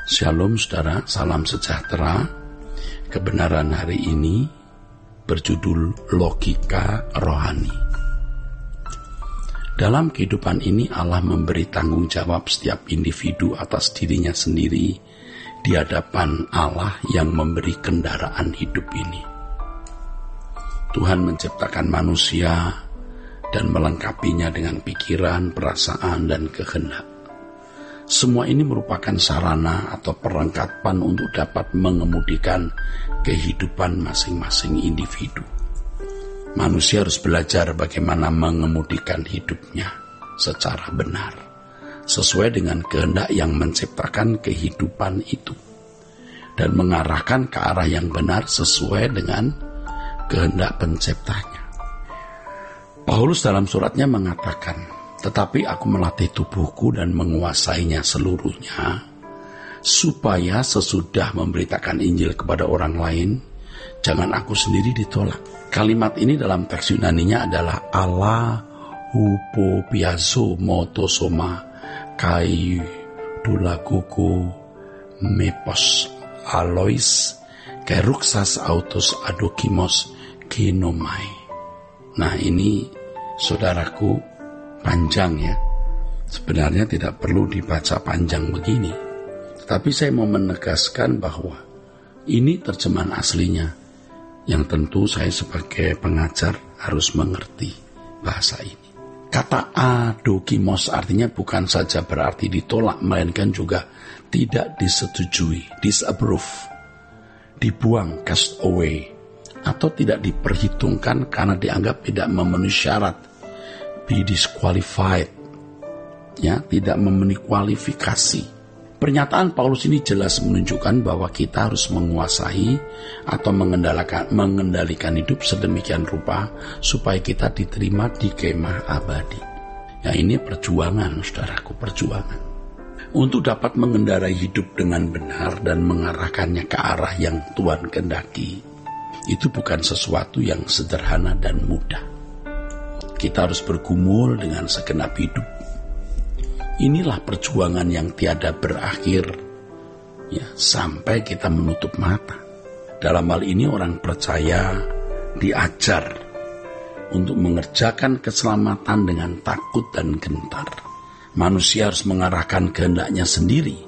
Shalom saudara, salam sejahtera. Kebenaran hari ini berjudul logika rohani. Dalam kehidupan ini Allah memberi tanggung jawab setiap individu atas dirinya sendiri di hadapan Allah yang memberi kendaraan hidup ini. Tuhan menciptakan manusia dan melengkapinya dengan pikiran, perasaan, dan kehendak. Semua ini merupakan sarana atau perlengkapan untuk dapat mengemudikan kehidupan masing-masing individu. Manusia harus belajar bagaimana mengemudikan hidupnya secara benar, sesuai dengan kehendak yang menciptakan kehidupan itu, dan mengarahkan ke arah yang benar sesuai dengan kehendak penciptanya. Paulus dalam suratnya mengatakan, "Tetapi aku melatih tubuhku dan menguasainya seluruhnya, supaya sesudah memberitakan Injil kepada orang lain, jangan aku sendiri ditolak." Kalimat ini dalam teks Yunaninya adalah Allah hupopiazo motosoma kai dulakuku mepos alois keruksas autos adokimos genomai. Nah, ini saudaraku panjang ya. Sebenarnya tidak perlu dibaca panjang begini. Tetapi saya mau menegaskan bahwa ini terjemahan aslinya, yang tentu saya sebagai pengajar harus mengerti bahasa ini. Kata adokimos artinya bukan saja berarti ditolak, melainkan juga tidak disetujui, disapprove, dibuang, cast away, atau tidak diperhitungkan karena dianggap tidak memenuhi syarat, be disqualified, ya, tidak memenuhi kualifikasi. Pernyataan Paulus ini jelas menunjukkan bahwa kita harus menguasai atau mengendalikan hidup sedemikian rupa supaya kita diterima di kemah abadi. Ya, ini perjuangan, saudaraku, perjuangan. Untuk dapat mengendarai hidup dengan benar dan mengarahkannya ke arah yang Tuhan kehendaki, itu bukan sesuatu yang sederhana dan mudah. Kita harus bergumul dengan segenap hidup. Inilah perjuangan yang tiada berakhir, ya, sampai kita menutup mata. Dalam hal ini orang percaya diajar untuk mengerjakan keselamatan dengan takut dan gentar. Manusia harus mengarahkan kehendaknya sendiri.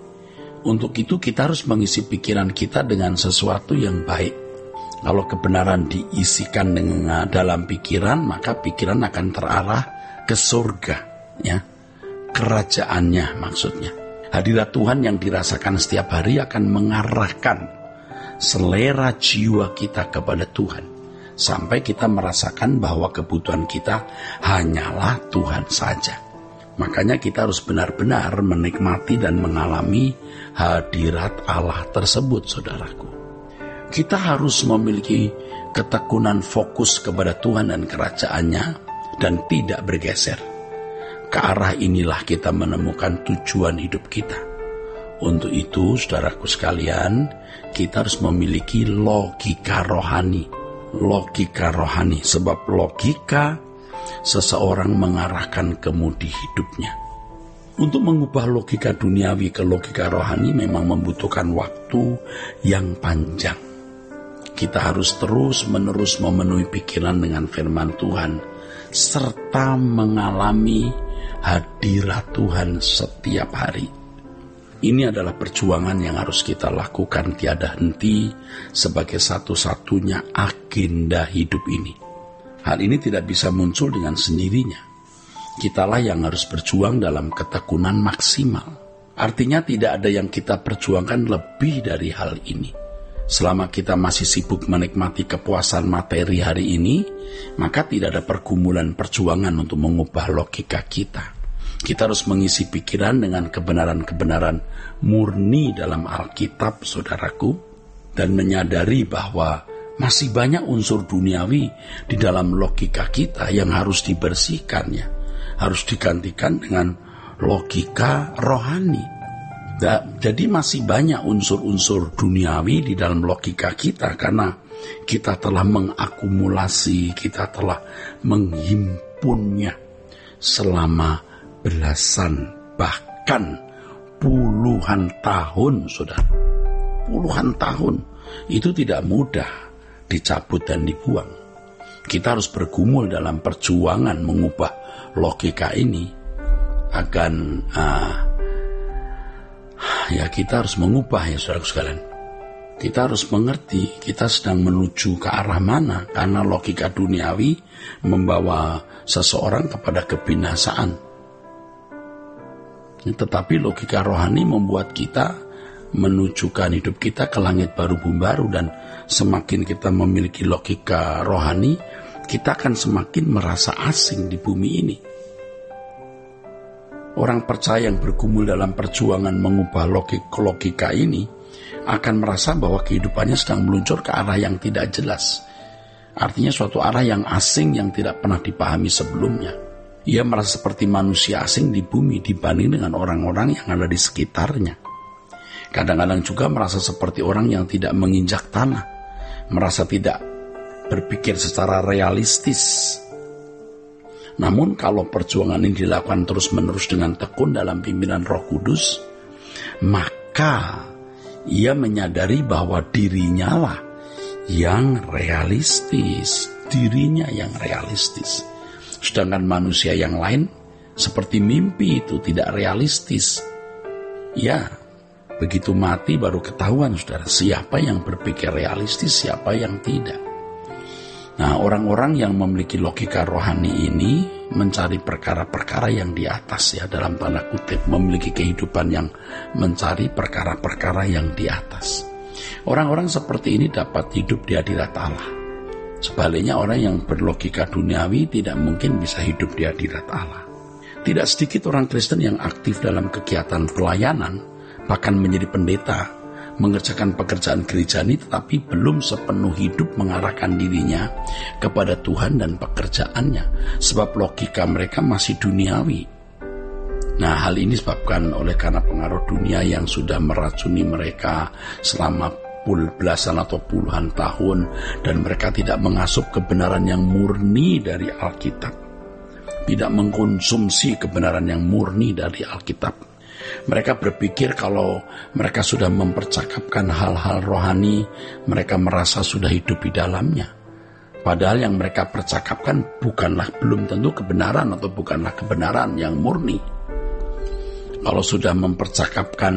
Untuk itu kita harus mengisi pikiran kita dengan sesuatu yang baik. Kalau kebenaran diisikan dengan dalam pikiran, maka pikiran akan terarah ke surga, ya, kerajaannya maksudnya. Hadirat Tuhan yang dirasakan setiap hari akan mengarahkan selera jiwa kita kepada Tuhan, sampai kita merasakan bahwa kebutuhan kita hanyalah Tuhan saja. Makanya kita harus benar-benar menikmati dan mengalami hadirat Allah tersebut, saudaraku. Kita harus memiliki ketekunan fokus kepada Tuhan dan kerajaannya dan tidak bergeser. Ke arah inilah kita menemukan tujuan hidup kita. Untuk itu, saudaraku sekalian, kita harus memiliki logika rohani. Logika rohani, sebab logika seseorang mengarahkan kemudi hidupnya. Untuk mengubah logika duniawi ke logika rohani memang membutuhkan waktu yang panjang. Kita harus terus-menerus memenuhi pikiran dengan firman Tuhan, serta mengalami hadirat Tuhan setiap hari. Ini adalah perjuangan yang harus kita lakukan tiada henti sebagai satu-satunya agenda hidup ini. Hal ini tidak bisa muncul dengan sendirinya. Kitalah yang harus berjuang dalam ketekunan maksimal. Artinya tidak ada yang kita perjuangkan lebih dari hal ini. Selama kita masih sibuk menikmati kepuasan materi hari ini, maka tidak ada pergumulan perjuangan untuk mengubah logika kita. Kita harus mengisi pikiran dengan kebenaran-kebenaran murni dalam Alkitab, saudaraku, dan menyadari bahwa masih banyak unsur duniawi di dalam logika kita yang harus dibersihkannya, harus digantikan dengan logika rohani. Jadi masih banyak unsur-unsur duniawi di dalam logika kita karena kita telah mengakumulasi, kita telah menghimpunnya selama belasan bahkan puluhan puluhan tahun, saudara. Puluhan tahun. Itu tidak mudah dicabut dan dibuang. Kita harus bergumul dalam perjuangan mengubah logika ini. Kita harus mengubah, ya saudara sekalian. Kita harus mengerti kita sedang menuju ke arah mana, karena logika duniawi membawa seseorang kepada kebinasaan. Tetapi logika rohani membuat kita menujukan hidup kita ke langit baru bumi baru, dan semakin kita memiliki logika rohani, kita akan semakin merasa asing di bumi ini. Orang percaya yang bergumul dalam perjuangan mengubah logika ini akan merasa bahwa kehidupannya sedang meluncur ke arah yang tidak jelas. Artinya suatu arah yang asing yang tidak pernah dipahami sebelumnya. Ia merasa seperti manusia asing di bumi dibanding dengan orang-orang yang ada di sekitarnya. Kadang-kadang juga merasa seperti orang yang tidak menginjak tanah, merasa tidak berpikir secara realistis. Namun kalau perjuangan ini dilakukan terus-menerus dengan tekun dalam pimpinan Roh Kudus, maka ia menyadari bahwa dirinya lah yang realistis. Dirinya yang realistis. Sedangkan manusia yang lain seperti mimpi itu tidak realistis. Ya, begitu mati baru ketahuan, saudara, siapa yang berpikir realistis, siapa yang tidak. Nah, orang-orang yang memiliki logika rohani ini mencari perkara-perkara yang di atas, ya, dalam tanda kutip, memiliki kehidupan yang mencari perkara-perkara yang di atas. Orang-orang seperti ini dapat hidup di hadirat Allah. Sebaliknya, orang yang berlogika duniawi tidak mungkin bisa hidup di hadirat Allah. Tidak sedikit orang Kristen yang aktif dalam kegiatan pelayanan, bahkan menjadi pendeta, mengerjakan pekerjaan gereja ini, tetapi belum sepenuh hidup mengarahkan dirinya kepada Tuhan dan pekerjaannya, sebab logika mereka masih duniawi. Nah, hal ini disebabkan oleh karena pengaruh dunia yang sudah meracuni mereka selama belasan atau puluhan tahun, dan mereka tidak mengasup kebenaran yang murni dari Alkitab, tidak mengkonsumsi kebenaran yang murni dari Alkitab. Mereka berpikir kalau mereka sudah mempercakapkan hal-hal rohani, mereka merasa sudah hidup di dalamnya. Padahal yang mereka percakapkan belum tentu kebenaran, atau bukanlah kebenaran yang murni. Kalau sudah mempercakapkan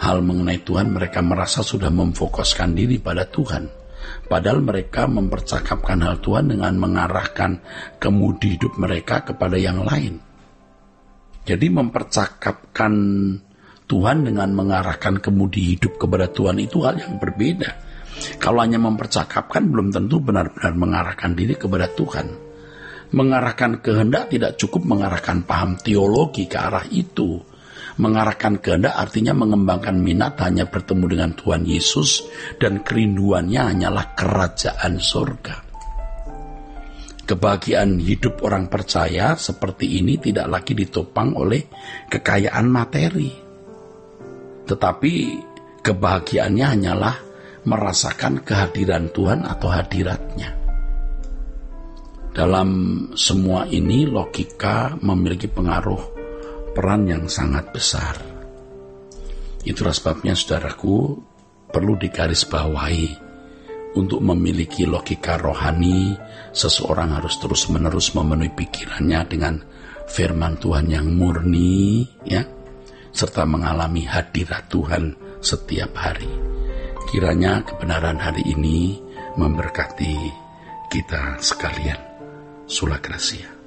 hal mengenai Tuhan, mereka merasa sudah memfokuskan diri pada Tuhan. Padahal mereka mempercakapkan hal Tuhan dengan mengarahkan kemudi hidup mereka kepada yang lain. Jadi mempercakapkan Tuhan dengan mengarahkan kemudi hidup kepada Tuhan itu hal yang berbeda. Kalau hanya mempercakapkan, belum tentu benar-benar mengarahkan diri kepada Tuhan. Mengarahkan kehendak tidak cukup mengarahkan paham teologi ke arah itu. Mengarahkan kehendak artinya mengembangkan minat hanya bertemu dengan Tuhan Yesus, dan kerinduannya hanyalah kerajaan surga. Kebahagiaan hidup orang percaya seperti ini tidak lagi ditopang oleh kekayaan materi, tetapi kebahagiaannya hanyalah merasakan kehadiran Tuhan atau hadiratnya. Dalam semua ini, logika memiliki peran yang sangat besar. Itulah sebabnya, saudaraku, perlu digarisbawahi. Untuk memiliki logika rohani, seseorang harus terus-menerus memenuhi pikirannya dengan firman Tuhan yang murni, ya, serta mengalami hadirat Tuhan setiap hari. Kiranya kebenaran hari ini memberkati kita sekalian. Sola Gracia.